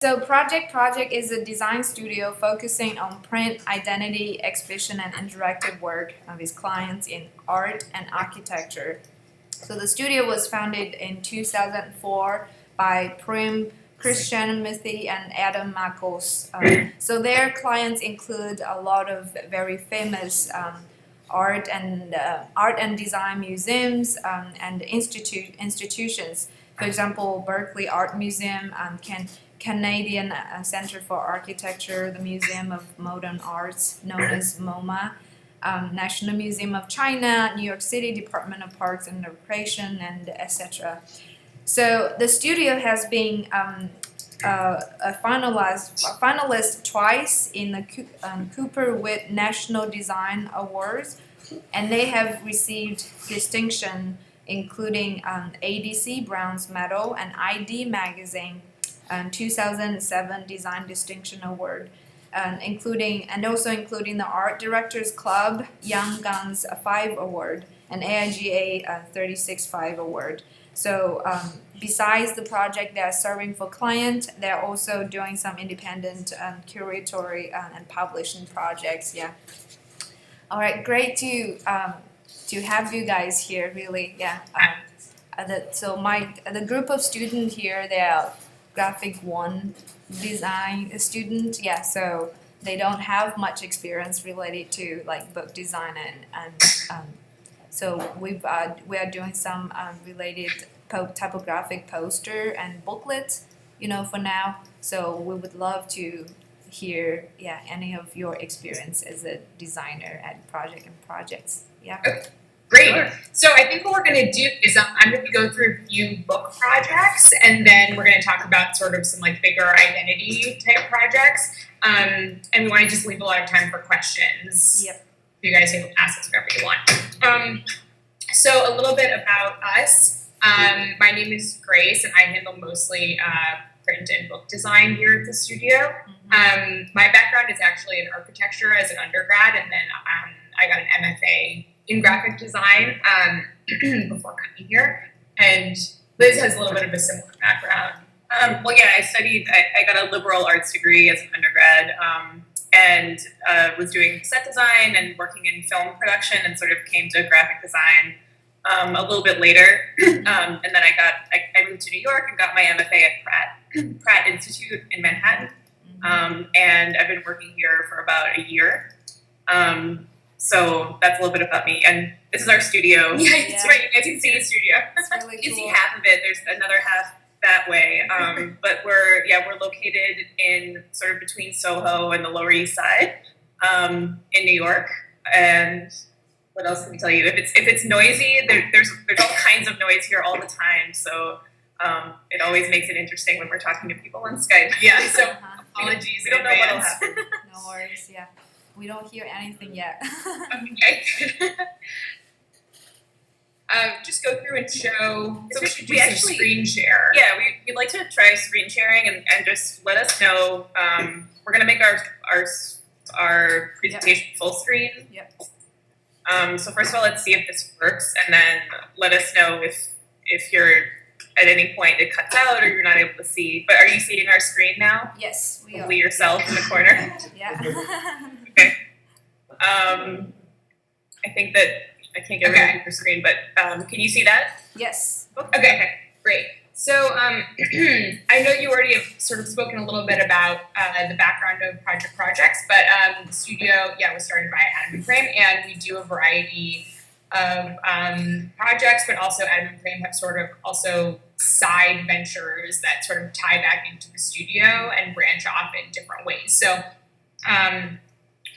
So Project is a design studio focusing on print, identity, exhibition, and interactive work of its clients in art and architecture. So the studio was founded in 2004 by Prem, Krishnamurthy, and Adam Marcos. So their clients include a lot of very famous art and design museums and institutions. For example, Berkeley Art Museum, Canadian Center for Architecture, the Museum of Modern Arts, known as MoMA, National Museum of China, New York City Department of Parks and Recreation, and etc. So the studio has been a finalist twice in the Cooper Witt National Design Awards, and they have received distinction including ADC Bronze Medal and ID Magazine 2007 Design Distinction Award, including the Art Directors Club Young Guns 5 Award and AIGA 36-5 Award. So besides the project they are serving for clients, they're also doing some independent curatorial and publishing projects. Yeah. All right, great to have you guys here. Really, yeah. The group of students here, they are graphic 1 design student. Yeah, so they don't have much experience related to like book design and so we are doing some related typographic poster and booklets, for now. So we would love to hear, any of your experience as a designer at projects. Yeah. Okay. Great. Sure. So I think what we're going to do is I'm going to go through a few book projects, and then we're going to talk about sort of some like bigger identity type projects. And we want to just leave a lot of time for questions. Yep. You guys can ask us whatever you want. So a little bit about us. My name is Grace, and I handle mostly print and book design here at the studio. Mm-hmm. My background is actually in architecture as an undergrad, and then I got an MFA in graphic design before coming here. And Liz has a little bit of a similar background. I got a liberal arts degree as an undergrad, and was doing set design and working in film production, and sort of came to graphic design a little bit later. And then I moved to New York and got my MFA at Pratt Institute in Manhattan. And I've been working here for about a year. So that's a little bit about me. And this is our studio. Yeah. It's right. You guys can see the studio. It's really You can cool. see half of it. There's another half that way. But we're located in sort of between Soho and the Lower East Side in New York. And what else can we tell you? If it's noisy, there's all kinds of noise here all the time. So it always makes it interesting when we're talking to people on Skype. Yeah, so apologies. We don't know what'll happen. No worries, yeah. We don't hear anything yet. Okay. Just go through and show. So we should do some screen share. Yeah, we'd like to try screen sharing and just let us know. We're gonna make our presentation full screen. Yep. So first of all, let's see if this works, and then let us know if you're at any point it cuts out or you're not able to see. But are you seeing our screen now? Yes, we are. Only yourself in the corner. Yeah. Okay. I think that I can't get rid of your screen, but can you see that? Yes. Okay, great. So I know you already have sort of spoken a little bit about the background of projects, but the studio, was started by Adam and Prem, and we do a variety of projects, but also Adam and Prem have sort of also side ventures that sort of tie back into the studio and branch off in different ways. So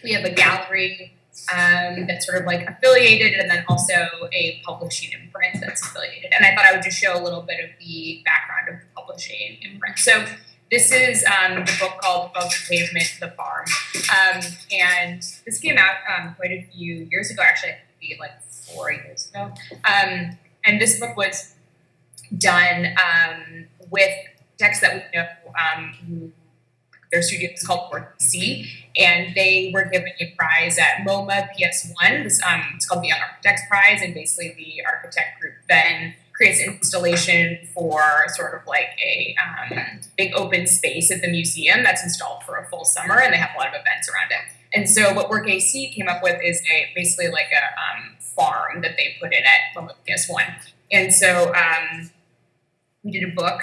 we have a gallery that's sort of like affiliated, and then also a publishing imprint that's affiliated. And I thought I would just show a little bit of the background of the publishing imprint. So this is the book called Above the Pavement to the Farm. And this came out quite a few years ago, actually, maybe like 4 years ago. And this book was done with texts that we know who their studio is called WORKac, and they were given a prize at MoMA PS1. It's called the Young Architects Prize, and basically the architect group then creates an installation for sort of like a big open space at the museum that's installed for a full summer, and they have a lot of events around it. And so what WORKac came up with is basically like a farm that they put in at PS1. And so we did a book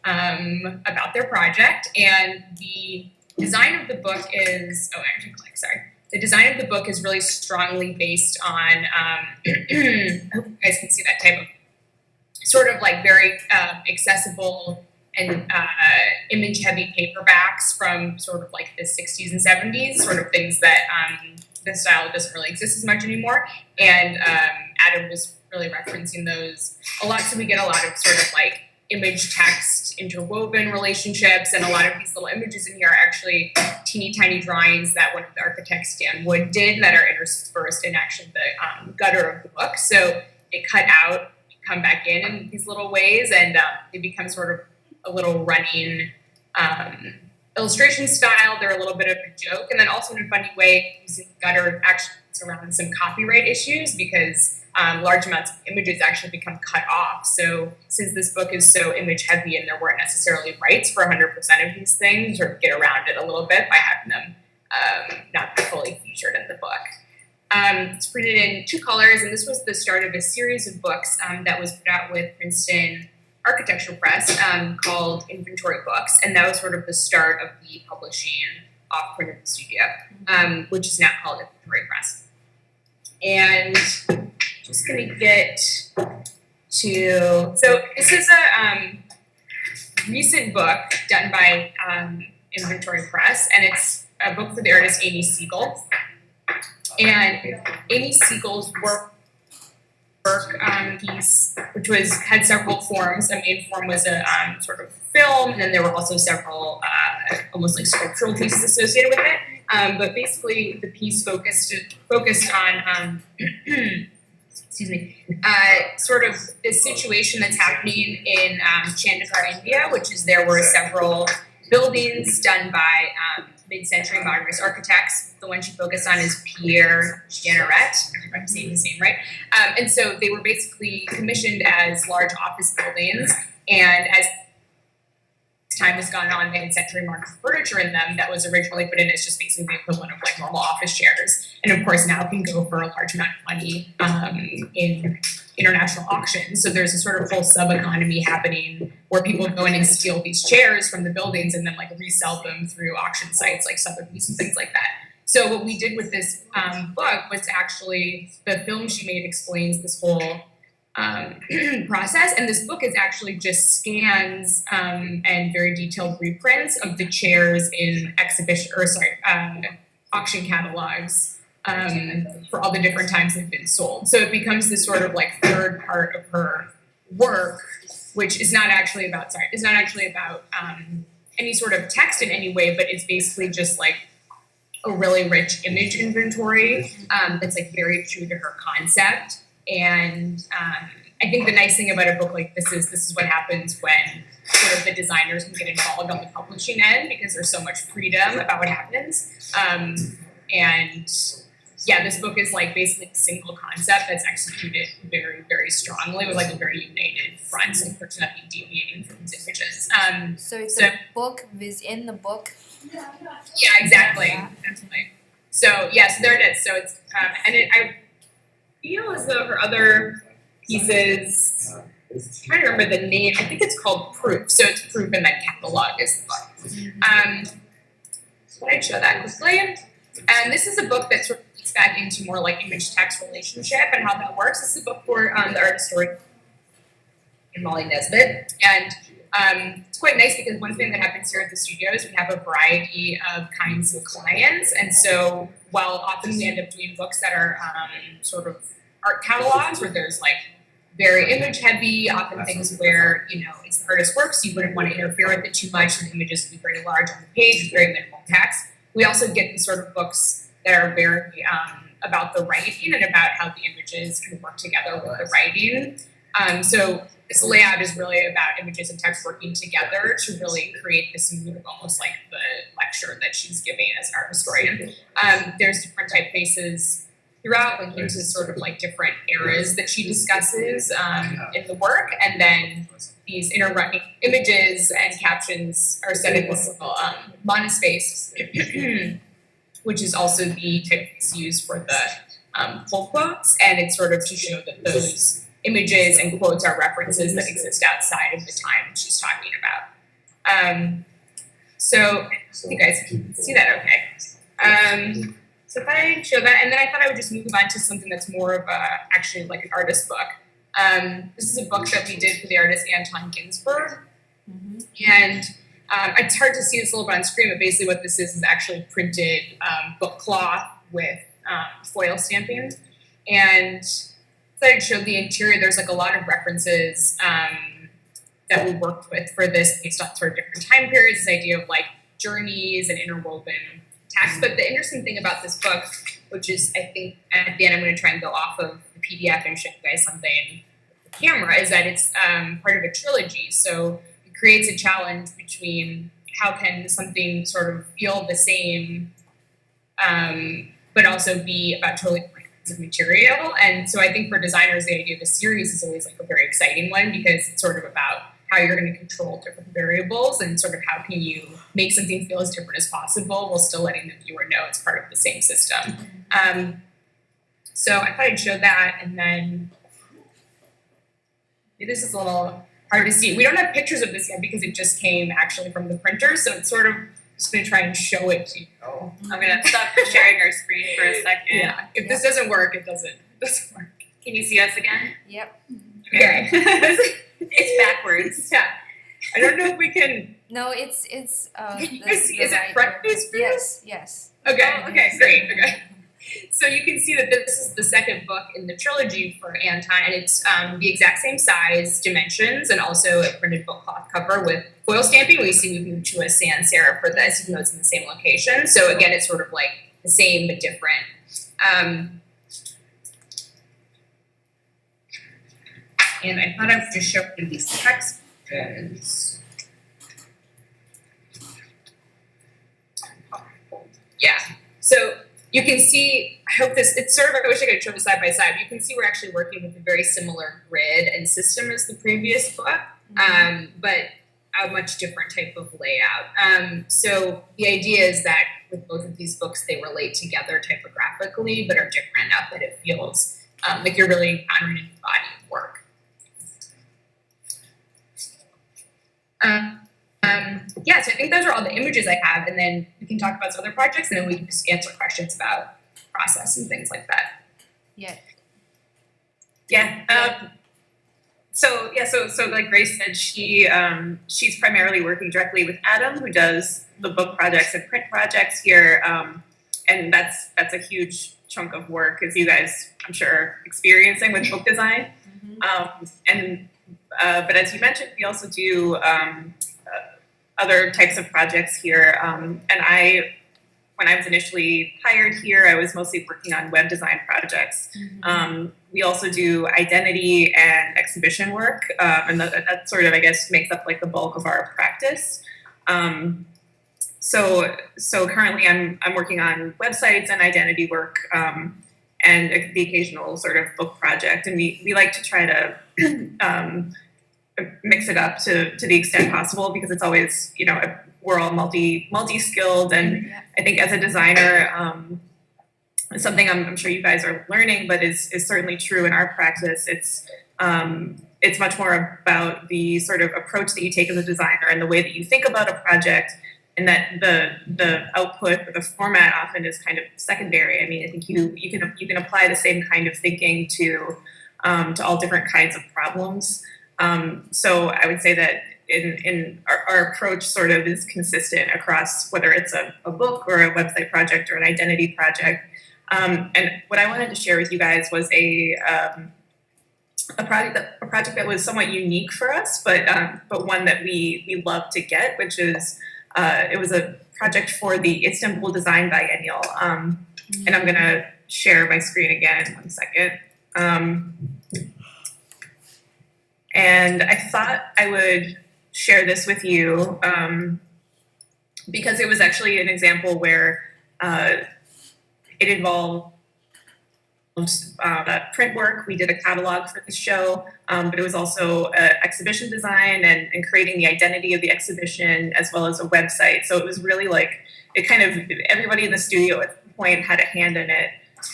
about their project, and the design of the book is, the design of the book is really strongly based on, I hope you guys can see that type of sort of like very accessible and image-heavy paperbacks from sort of like the 60s and 70s, sort of things that the style doesn't really exist as much anymore. And Adam was really referencing those a lot, so we get a lot of sort of like image text interwoven relationships, and a lot of these little images in here are actually teeny tiny drawings that one of the architects, Dan Wood, did that are interspersed in actually the gutter of the book. So it cut out, come back in these little ways, and they become sort of a little running illustration style. They're a little bit of a joke, and then also in a funny way, using the gutter actually around some copyright issues, because large amounts of images actually become cut off. So since this book is so image heavy and there weren't necessarily rights for 100% of these things, or get around it a little bit by having them not fully featured in the book. It's printed in 2 colors, and this was the start of a series of books that was put out with Princeton Architecture Press called Inventory Books, and that was sort of the start of the publishing off-print of the studio, which is now called Inventory Press. And just gonna get to, so this is a recent book done by Inventory Press, and it's a book for the artist Amy Siegel. And Amy Siegel's work piece, which had several forms. A main form was a sort of film, and then there were also several almost like sculptural pieces associated with it. But basically, the piece focused on excuse me, sort of the situation that's happening in Chandigarh, India, which is there were several buildings done by mid-century modernist architects. The one she focused on is Pierre Jeanneret, if I'm saying his name right. And so they were basically commissioned as large office buildings, and as time has gone on, they had century modernist furniture in them that was originally put in as just basically the equivalent of like normal office chairs, and of course now can go for a large amount of money in international auctions. So there's a sort of whole sub-economy happening where people go in and steal these chairs from the buildings and then like resell them through auction sites like Sotheby's and things like that. So what we did with this book was actually, the film she made explains this whole process, and this book is actually just scans and very detailed reprints of the chairs in auction catalogs for all the different times they've been sold. So it becomes this sort of like third part of her work, which is not actually about any sort of text in any way, but it's basically just like a really rich image inventory that's like very true to her concept. And I think the nice thing about a book like this is what happens when sort of the designers can get involved on the publishing end, because there's so much freedom about what happens. And yeah, this book is like basically a single concept that's executed very, very strongly with like a very united front, so there's nothing deviating from these images. So it's a book within the book. Yeah, exactly. Definitely. So yeah, so there it is. So it's I feel as though her other pieces, I'm trying to remember the name. I think it's called Proof. So it's Proof and then Catalog is the book. So I'd show that quickly. And this is a book that sort of gets back into more like image-text relationship and how that works. This is a book for the art historian Molly Nesbitt. And it's quite nice because one thing that happens here at the studio is we have a variety of kinds of clients. And so while often we end up doing books that are sort of art catalogs where there's like very image heavy, often things where, you know, it's the artist's work, so you wouldn't want to interfere with it too much, and the images would be very large on the page with very minimal text. We also get these sort of books that are very about the writing and about how the images can work together with the writing. So this layout is really about images and text working together to really create this mood of almost like the lecture that she's giving as an art historian. There's different typefaces throughout, like into sort of like different eras that she discusses in the work, and then these interrunning images and captions are set in this little monospace, which is also the type that's used for the full quotes, and it's sort of to show that those images and quotes are references that exist outside of the time she's talking about. So you guys can see that okay. So if I show that, and then I thought I would just move on to something that's more of actually like an artist book. This is a book that we did for the artist Anton Ginsberg. And it's hard to see this a little bit on screen, but basically what this is actually printed book cloth with foil stamping. And so I showed the interior. There's like a lot of references that we worked with for this based on sort of different time periods, this idea of like journeys and interwoven text. But the interesting thing about this book, which is I think at the end I'm going to try and go off of the PDF and show you guys something with the camera, is that it's part of a trilogy. So it creates a challenge between how can something sort of feel the same, but also be about totally different kinds of material. And so I think for designers, the idea of the series is always like a very exciting one, because it's sort of about how you're going to control different variables and sort of how can you make something feel as different as possible while still letting the viewer know it's part of the same system. So I thought I'd show that, and then this is a little hard to see. We don't have pictures of this yet because it just came actually from the printer, so it's sort of just going to try and show it to you. I'm going to stop sharing our screen for a second. Yeah, if this doesn't work, it doesn't work. Can you see us again? Yep. Okay. It's backwards. Yeah. I don't know if we can. No, it's Can you guys see? Is it front face for you? Yes. Okay. Okay. Great. Okay. So you can see that this is the second book in the trilogy for Anton, and it's the exact same size, dimensions, and also a printed book cloth cover with foil stamping. We see we've moved to a sans serif for this, even though it's in the same location. So again, it's sort of like the same but different. And I thought I would just show you these texts. Yeah. So you can see, I hope this, it's sort of, I wish I could show it side by side. You can see we're actually working with a very similar grid and system as the previous book, but a much different type of layout. So the idea is that with both of these books, they relate together typographically, but are different enough that it feels like you're really encountering a new body of work. Yeah, so I think those are all the images I have, and then we can talk about some other projects, and then we can just answer questions about process and things like that. Yeah. So like Grace said, she's primarily working directly with Adam, who does the book projects and print projects here, and that's a huge chunk of work, as you guys, I'm sure, experiencing with book design. But as you mentioned, we also do other types of projects here. And when I was initially hired here, I was mostly working on web design projects. We also do identity and exhibition work, and that sort of, I guess, makes up like the bulk of our practice. So currently I'm working on websites and identity work, and the occasional sort of book project. And we like to try to mix it up to the extent possible, because it's always, we're all multi-skilled. And I think as a designer, something I'm sure you guys are learning, but is certainly true in our practice. It's much more about the sort of approach that you take as a designer and the way that you think about a project, and that the output or the format often is kind of secondary. I mean, I think you can apply the same kind of thinking to all different kinds of problems. So I would say that in our approach sort of is consistent across whether it's a book or a website project or an identity project. And what I wanted to share with you guys was a project that was somewhat unique for us, but one that we love to get, which is it was a project for the Istanbul Design Biennial. And I'm gonna share my screen again in 1 second. And I thought I would share this with you because it was actually an example where it involved print work. We did a catalog for the show, but it was also exhibition design and creating the identity of the exhibition as well as a website. So it was really like, it kind of, everybody in the studio at the point had a hand in it.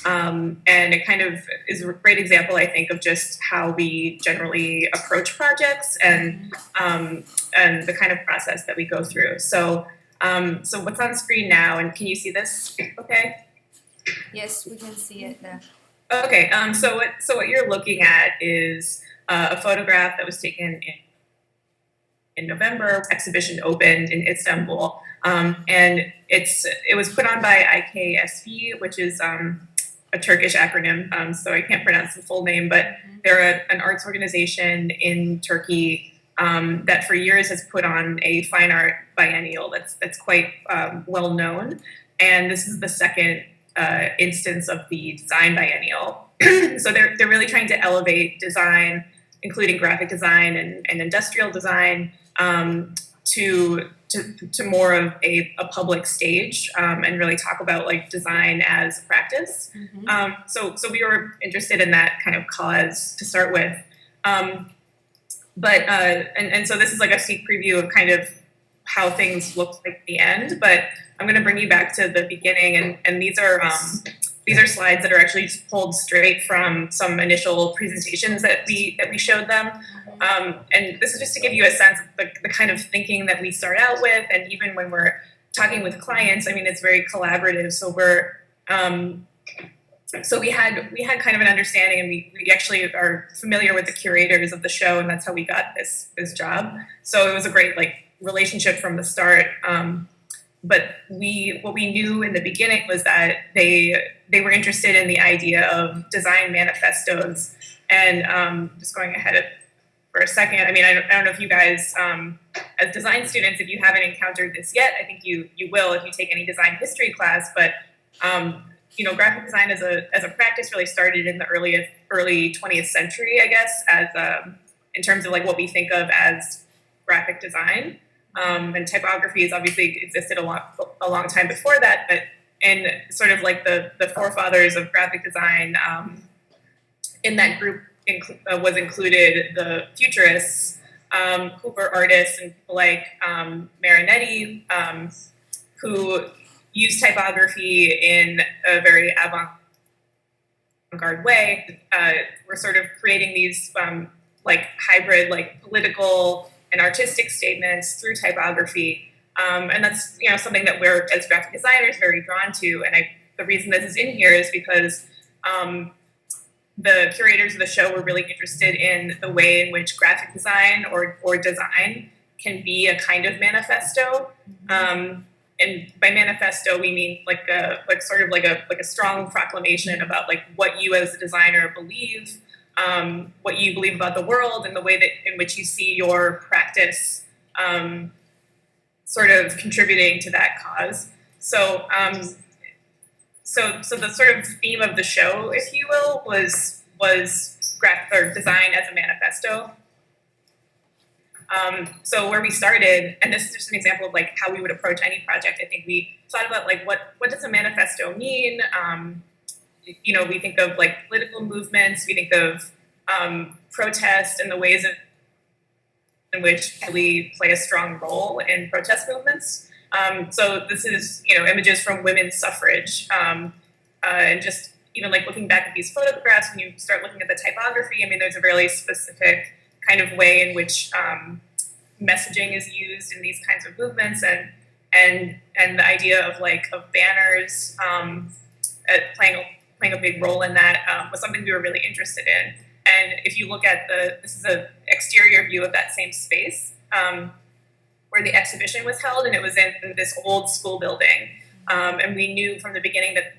And it kind of is a great example, I think, of just how we generally approach projects and the kind of process that we go through. So what's on screen now, and can you see this okay? Yes, we can see it there. Okay, so what you're looking at is a photograph that was taken in November. Exhibition opened in Istanbul, and it was put on by IKSV, which is a Turkish acronym, so I can't pronounce the full name, but they're an arts organization in Turkey that for years has put on a fine art biennial that's quite well known, and this is the second instance of the design biennial. So they're really trying to elevate design, including graphic design and industrial design, to more of a public stage, and really talk about like design as a practice. So we were interested in that kind of cause to start with. And so this is like a sneak preview of kind of how things looked like at the end, but I'm going to bring you back to the beginning, and these are slides that are actually just pulled straight from some initial presentations that we showed them, and this is just to give you a sense of the kind of thinking that we start out with, and even when we're talking with clients, I mean, it's very collaborative. So we had kind of an understanding, and we actually are familiar with the curators of the show, and that's how we got this job. So it was a great relationship from the start. But what we knew in the beginning was that they were interested in the idea of design manifestos. And just going ahead for a second, I mean, I don't know if you guys, as design students, if you haven't encountered this yet, I think you will if you take any design history class. But graphic design as a practice really started in the early 20th century, I guess, as in terms of what we think of as graphic design. And typography has obviously existed a long time before that, but and sort of the forefathers of graphic design in that group was included the futurists, Cooper artists, and people like Marinetti, who used typography in a very avant-garde way. We're sort of creating these hybrid political and artistic statements through typography, and that's something that we're as graphic designers very drawn to. And the reason this is in here is because the curators of the show were really interested in the way in which graphic design or design can be a kind of manifesto. And by manifesto we mean a strong proclamation about what you as a designer believe. What you believe about the world and the way that in which you see your practice sort of contributing to that cause. So the sort of theme of the show, if you will, was graphic or design as a manifesto. So where we started, and this is just an example of how we would approach any project. I think we thought about what does a manifesto mean? We think of political movements, we think of protest and the ways in which we play a strong role in protest movements. So this is, images from women's suffrage, and just even looking back at these photographs, when you start looking at the typography, I mean, there's a really specific kind of way in which messaging is used in these kinds of movements, and the idea of banners playing a big role in that was something we were really interested in. And if you look at this is an exterior view of that same space where the exhibition was held, and it was in this old school building. And we knew from the beginning that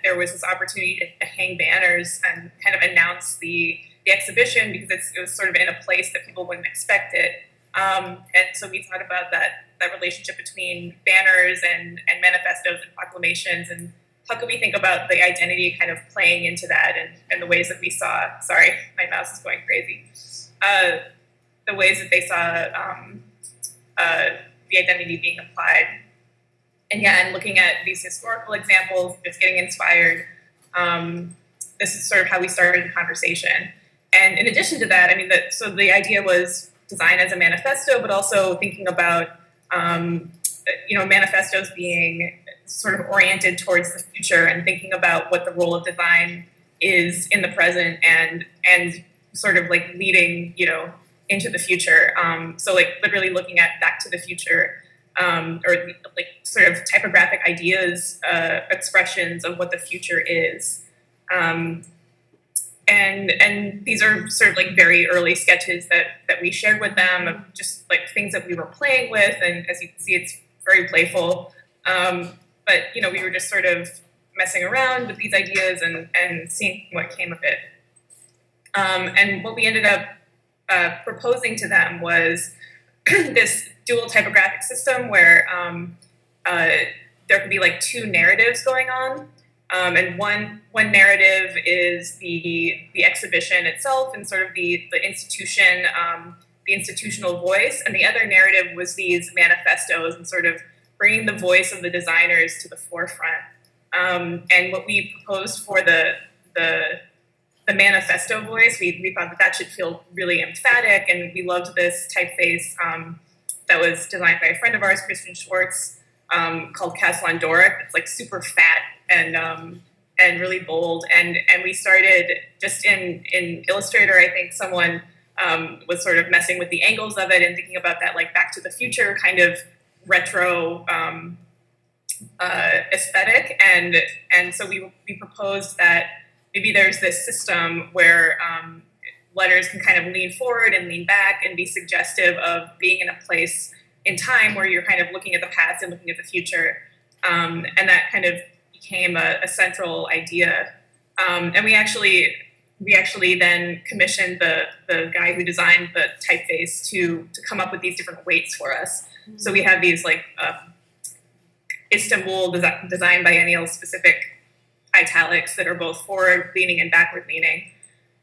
there was this opportunity to hang banners and kind of announce the exhibition, because it was sort of in a place that people wouldn't expect it. And so we thought about that relationship between banners and manifestos and proclamations, and how could we think about the identity kind of playing into that, and the ways that we saw, sorry, my mouse is going crazy, the ways that they saw the identity being applied. And looking at these historical examples, just getting inspired. this is sort of how we started the conversation. And in addition to that, I mean, so the idea was design as a manifesto, but also thinking about, manifestos being sort of oriented towards the future and thinking about what the role of design is in the present and sort of like leading, into the future. So like literally looking at Back to the Future, or like sort of typographic ideas, expressions of what the future is. And these are sort of like very early sketches that we shared with them of just like things that we were playing with. And as you can see, it's very playful. But, we were just sort of messing around with these ideas and seeing what came of it. And what we ended up proposing to them was this dual typographic system where there could be like two narratives going on. And one narrative is the exhibition itself and sort of the institution, the institutional voice, and the other narrative was these manifestos and sort of bringing the voice of the designers to the forefront. And what we proposed for the manifesto voice, we thought that should feel really emphatic, and we loved this typeface that was designed by a friend of ours, Kristen Schwartz, called Caslon Doric. It's like super fat and really bold. And we started just in Illustrator. I think someone was sort of messing with the angles of it and thinking about that like Back to the Future kind of retro aesthetic. And so we proposed that maybe there's this system where letters can kind of lean forward and lean back and be suggestive of being in a place in time where you're kind of looking at the past and looking at the future. And that kind of became a central idea. And we actually then commissioned the guy who designed the typeface to come up with these different weights for us. Mm-hmm. So we have these like Istanbul design biennial specific italics that are both forward leaning and backward leaning.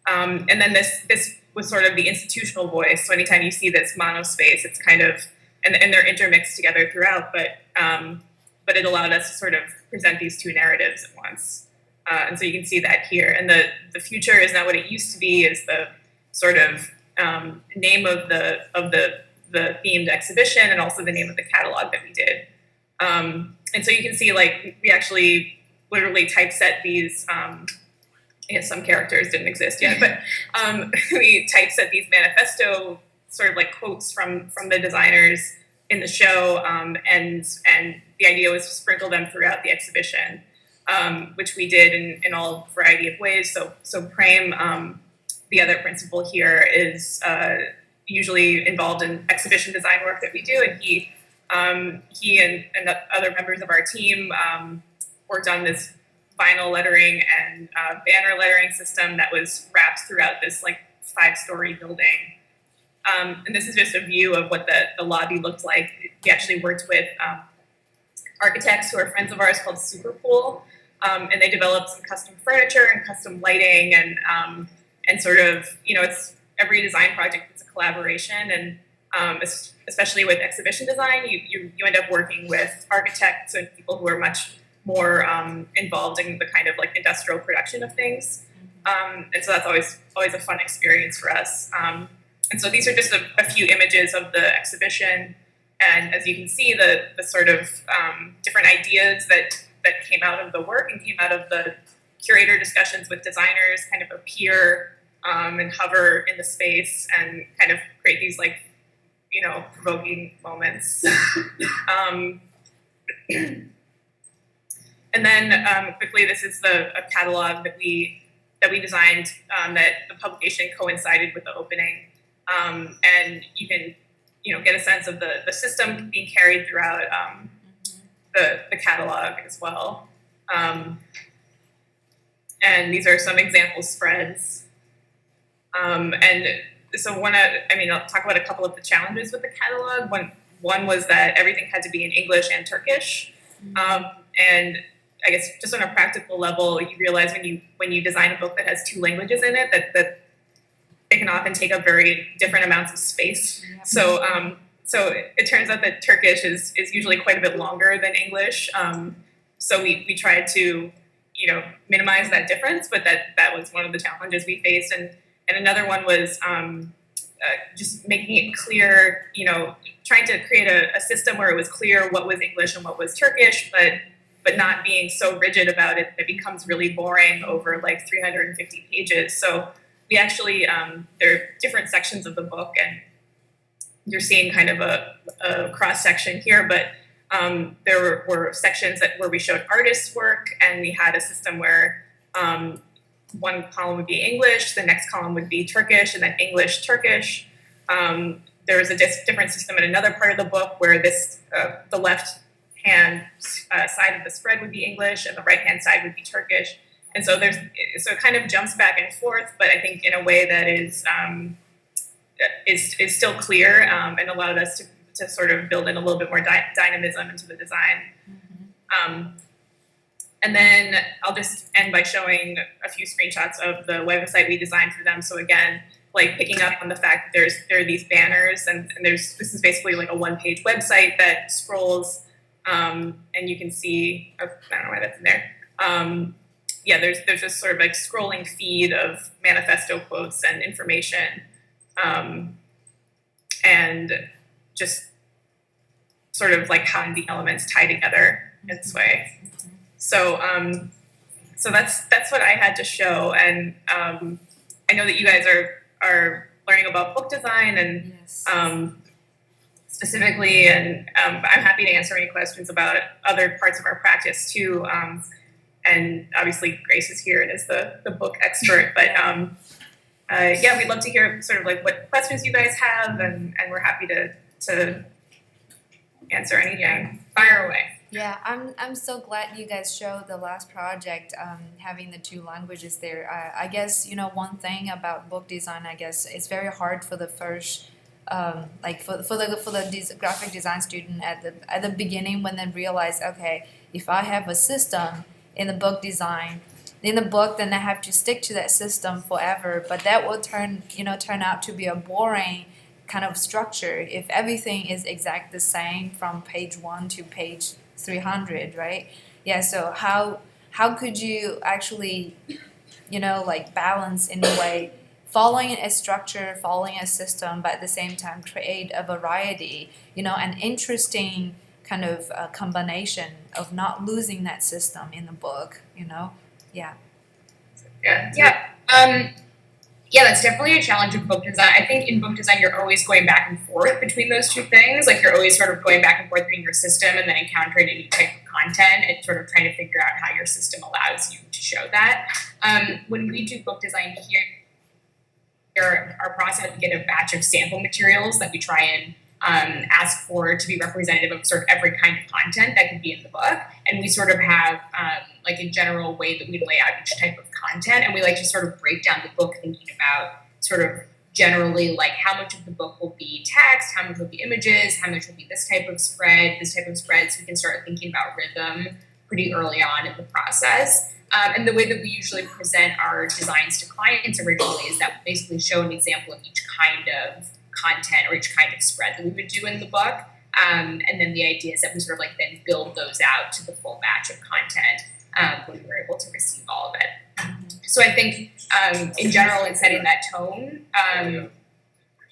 And then this was sort of the institutional voice. So anytime you see this monospace, it's kind of, and they're intermixed together throughout, but it allowed us to sort of present these two narratives at once. And so you can see that here. And the future is not what it used to be, is the sort of name of the themed exhibition and also the name of the catalog that we did. And so you can see like we actually literally typeset these, some characters didn't exist yet, but we typeset these manifesto sort of like quotes from the designers in the show, and the idea was to sprinkle them throughout the exhibition, which we did in all variety of ways. So Prem, the other principal here, is usually involved in exhibition design work that we do, and he and other members of our team worked on this vinyl lettering and banner lettering system that was wrapped throughout this like 5-story building. And this is just a view of what the lobby looked like. We actually worked with architects who are friends of ours called Superpool, and they developed some custom furniture and custom lighting and sort of, it's every design project is a collaboration, and especially with exhibition design, you end up working with architects and people who are much more involved in the kind of like industrial production of things. And so that's always a fun experience for us. And so these are just a few images of the exhibition. And as you can see, the sort of different ideas that came out of the work and came out of the curator discussions with designers kind of appear and hover in the space and kind of create these like, provoking moments. And then quickly, this is a catalog that we designed that the publication coincided with the opening. And you can, get a sense of the system being carried throughout the catalog as well. And these are some example spreads. And so I'll talk about a couple of the challenges with the catalog. One was that everything had to be in English and Turkish. And I guess just on a practical level, you realize when you design a book that has 2 languages in it, that it can often take up very different amounts of space. Yeah. So it turns out that Turkish is usually quite a bit longer than English. So we tried to, minimize that difference, but that was one of the challenges we faced. And another one was just making it clear, trying to create a system where it was clear what was English and what was Turkish, but not being so rigid about it that it becomes really boring over like 350 pages. So we actually, there are different sections of the book, and you're seeing kind of a cross-section here, but there were sections where we showed artists' work, and we had a system where one column would be English, the next column would be Turkish, and then English, Turkish. There was a different system in another part of the book where the left-hand side of the spread would be English, and the right-hand side would be Turkish. And so it kind of jumps back and forth, but I think in a way that is still clear, and allowed us to sort of build in a little bit more dynamism into the design. And then I'll just end by showing a few screenshots of the website we designed for them. So again, like picking up on the fact that there are these banners, and this is basically like a one-page website that scrolls, and you can see, I don't know why that's in there. There's this sort of like scrolling feed of manifesto quotes and information, and just sort of like how the elements tie together in this way. So that's what I had to show, and I know that you guys are learning about book design and specifically, and I'm happy to answer any questions about other parts of our practice too. And obviously Grace is here and is the book expert, but we'd love to hear sort of like what questions you guys have, and we're happy to answer anything. Fire away. Yeah, I'm so glad you guys showed the last project, having the two languages there. I guess one thing about book design, I guess it's very hard for the first, for the graphic design student at the beginning, when they realize, okay, if I have a system in the book design, in the book, then I have to stick to that system forever. But that will turn out to be a boring kind of structure if everything is exact the same from page 1 to page 300, right? Yeah, so how could you actually, balance in a way, following a structure, following a system, but at the same time create a variety, an interesting kind of combination of not losing that system in the book, Yeah. Yeah, that's definitely a challenge of book design. I think in book design, you're always going back and forth between those two things. Like you're always sort of going back and forth between your system and then encountering a new type of content and sort of trying to figure out how your system allows you to show that. When we do book design here, our process, we get a batch of sample materials that we try and ask for to be representative of sort of every kind of content that could be in the book. And we sort of have like a general way that we lay out each type of content. And we like to sort of break down the book thinking about sort of generally like how much of the book will be text, how much will be images, how much will be this type of spread. So we can start thinking about rhythm pretty early on in the process. And the way that we usually present our designs to clients originally is that we basically show an example of each kind of content or each kind of spread that we would do in the book. And then the idea is that we sort of like then build those out to the full batch of content when we were able to receive all of it. So I think in general, in setting that tone,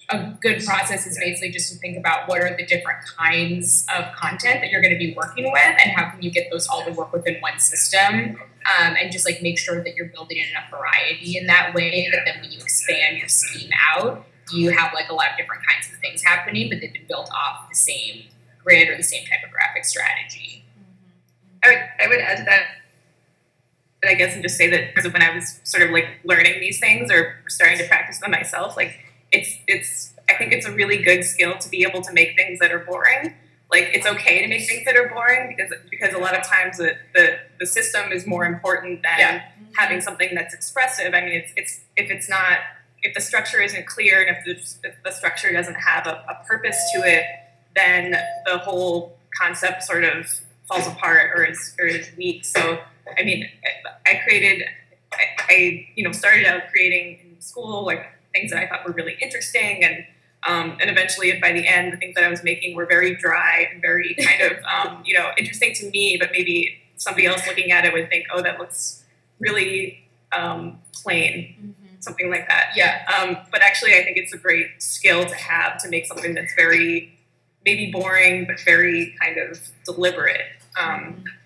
a good process is basically just to think about what are the different kinds of content that you're going to be working with and how can you get those all to work within one system, and just like make sure that you're building in enough variety in that way that then when you expand your scheme out, you have like a lot of different kinds of things happening, but they've been built off the same grid or the same typographic strategy. I would add to that, I guess, and just say that because when I was sort of like learning these things or starting to practice them myself, like I think it's a really good skill to be able to make things that are boring. Like it's okay to make things that are boring because a lot of times the system is more important than having something that's expressive. I mean, if the structure isn't clear and if the structure doesn't have a purpose to it, then the whole concept sort of falls apart or is weak. So, I mean, I started out creating in school like things that I thought were really interesting, and eventually by the end, the things that I was making were very dry and very kind of interesting to me, but maybe somebody else looking at it would think, oh, that looks really plain, something like that. Yeah. But actually, I think it's a great skill to have to make something that's very maybe boring, but very kind of deliberate.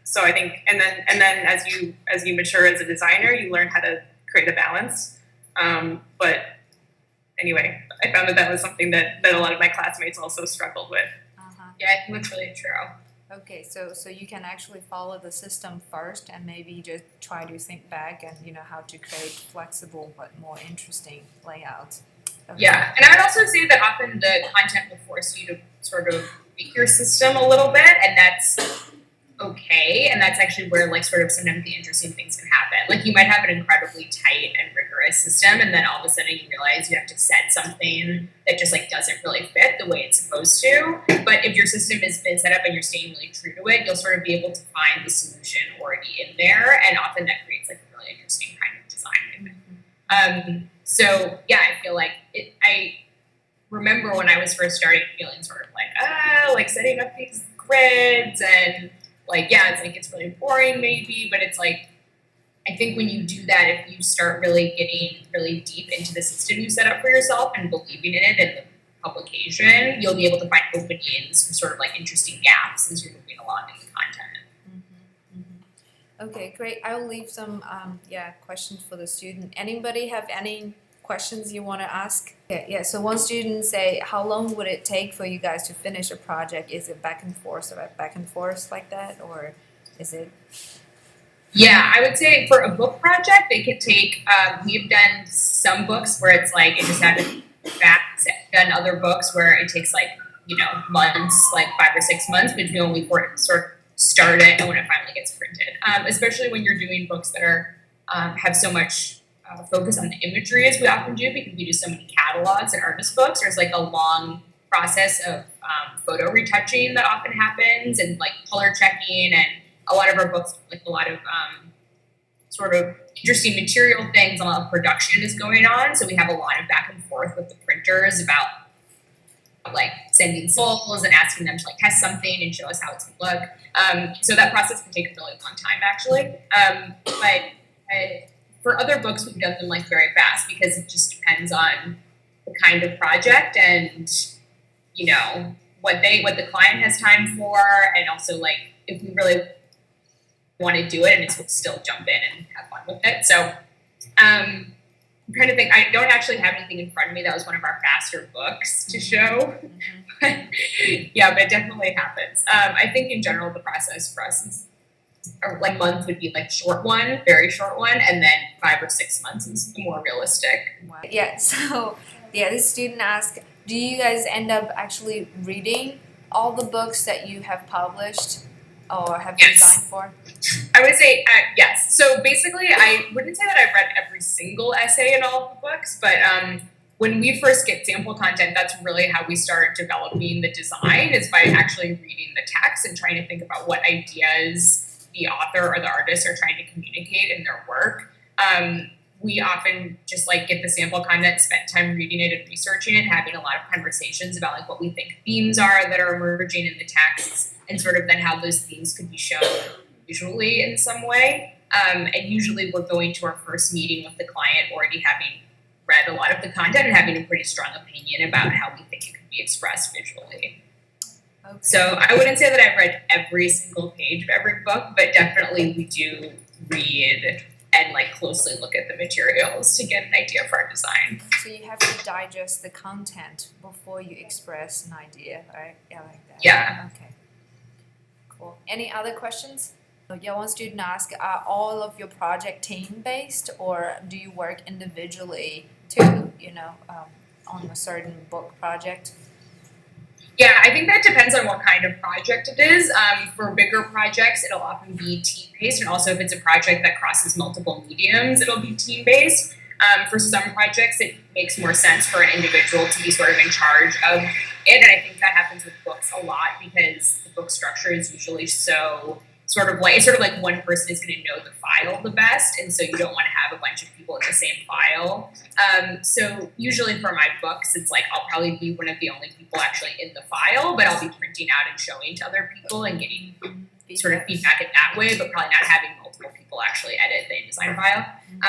So I think, and then as you mature as a designer, you learn how to create a balance. But anyway, I found that was something that a lot of my classmates also struggled with. Yeah, I think that's really true. Okay, so you can actually follow the system first and maybe just try to think back and how to create flexible but more interesting layouts. Okay. Yeah, and I would also say that often the content will force you to sort of tweak your system a little bit, and that's okay, and that's actually where like sort of sometimes the interesting things can happen. Like you might have an incredibly tight and rigorous system, and then all of a sudden you realize you have to set something that just like doesn't really fit the way it's supposed to. But if your system has been set up and you're staying really true to it, you'll sort of be able to find the solution already in there, and often that creates like a really interesting kind of design. So yeah, I feel like I remember when I was first starting feeling sort of like setting up these grids and like, yeah, it's like, it's really boring maybe, but it's like, I think when you do that, if you start really getting really deep into the system you set up for yourself and believing in it and the publication, you'll be able to find openings and sort of like interesting gaps as you're moving along in the content. Okay, great. I'll leave some questions for the student. Anybody have any questions you want to ask? Yeah, so one student say, how long would it take for you guys to finish a project? Is it back and forth like that, or is it? Yeah, I would say for a book project, they could take, we've done some books where it's like, it just happened fast, done other books where it takes like, months, like 5 or 6 months between when we sort of start it and when it finally gets printed. Especially when you're doing books that are, have so much focus on the imagery as we often do, because we do so many catalogs and artist books. There's like a long process of photo retouching that often happens, and like color checking, and a lot of our books, like a lot of sort of interesting material things, a lot of production is going on. So we have a lot of back and forth with the printers about like sending samples and asking them to like test something and show us how it's going to look. So that process can take a really long time actually. But for other books, we've done them like very fast because it just depends on the kind of project and what the client has time for, and also like if we really want to do it and it's still jump in and have fun with it. So I'm trying to think. I don't actually have anything in front of me. That was one of our faster books to show. Yeah, but it definitely happens. I think in general the process for us is like month would be like short one, very short one, and then 5 or 6 months is the more realistic. Wow. Yeah, so this student asked, do you guys end up actually reading all the books that you have published or have designed for? I would say yes. So basically, I wouldn't say that I've read every single essay in all of the books, but when we first get sample content, that's really how we start developing the design, is by actually reading the text and trying to think about what ideas the author or the artist are trying to communicate in their work. We often just like get the sample content, spend time reading it and researching it, having a lot of conversations about like what we think themes are that are emerging in the texts, and sort of then how those themes could be shown visually in some way. And usually we're going to our first meeting with the client already having read a lot of the content and having a pretty strong opinion about how we think it could be expressed visually. Okay. So I wouldn't say that I've read every single page of every book, but definitely we do read and like closely look at the materials to get an idea for our design. So you have to digest the content before you express an idea, right? Yeah, like that. Yeah. Okay. Cool. Any other questions? Yeah, one student asked, are all of your project team-based, or do you work individually to, on a certain book project? Yeah, I think that depends on what kind of project it is. For bigger projects, it'll often be team-based, and also if it's a project that crosses multiple mediums, it'll be team-based. For some projects, it makes more sense for an individual to be sort of in charge of it, and I think that happens with books a lot because the book structure is usually so it's sort of like one person is going to know the file the best, and so you don't want to have a bunch of people in the same file. So usually for my books, it's like I'll probably be one of the only people actually in the file, but I'll be printing out and showing to other people and getting sort of feedback in that way, but probably not having multiple people people actually edit the InDesign file.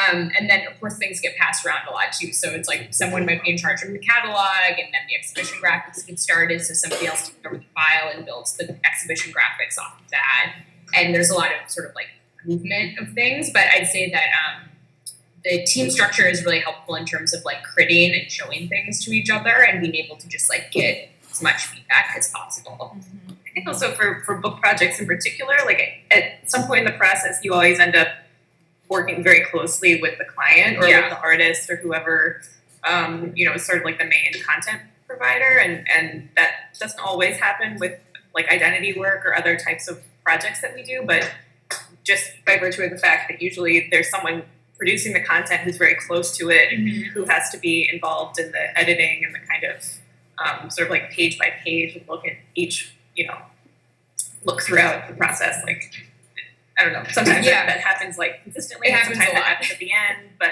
And then of course things get passed around a lot too. So it's like someone might be in charge of the catalog, and then the exhibition graphics get started. So somebody else takes over the file and builds the exhibition graphics off of that. And there's a lot of sort of like movement of things. But I'd say that the team structure is really helpful in terms of like critting and showing things to each other and being able to just like get as much feedback as possible. I think also for book projects in particular, like at some point in the process, you always end up working very closely with the client or with the artist or whoever, is sort of like the main content provider. And that doesn't always happen with like identity work or other types of projects that we do, but just by virtue of the fact that usually there's someone producing the content who's very close to it, who has to be involved in the editing and the kind of sort of like page by page look at each, look throughout the process. Like, I don't know, sometimes that happens like consistently, and sometimes it happens at the end, but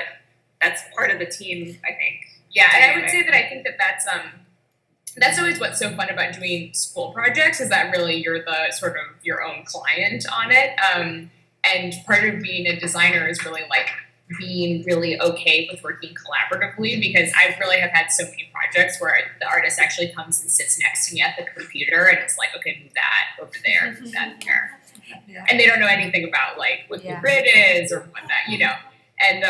that's part of the team, I think. Yeah, and I would say that I think that that's always what's so fun about doing school projects, is that really you're the sort of your own client on it. And part of being a designer is really like being really okay with working collaboratively, because I really have had so many projects where the artist actually comes and sits next to me at the computer and it's like, okay, move that over there, move that there. Yeah. And they don't know anything about like what the grid is or what that, And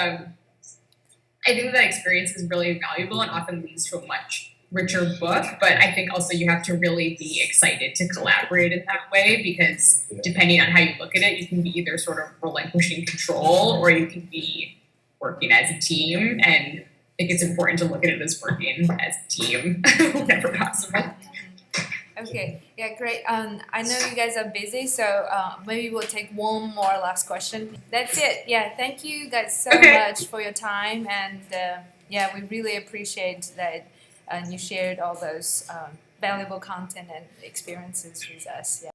I think that experience is really valuable and often leads to a much richer book, but I think also you have to really be excited to collaborate in that way, because depending on how you look at it, you can be either sort of relinquishing control or you can be working as a team, and I think it's important to look at it as working as a team whenever possible. Okay, yeah, great. I know you guys are busy, so maybe we'll take one more last question. That's it. Yeah, thank you guys so much for your time, and we really appreciate that you shared all those valuable content and experiences with us. Yeah.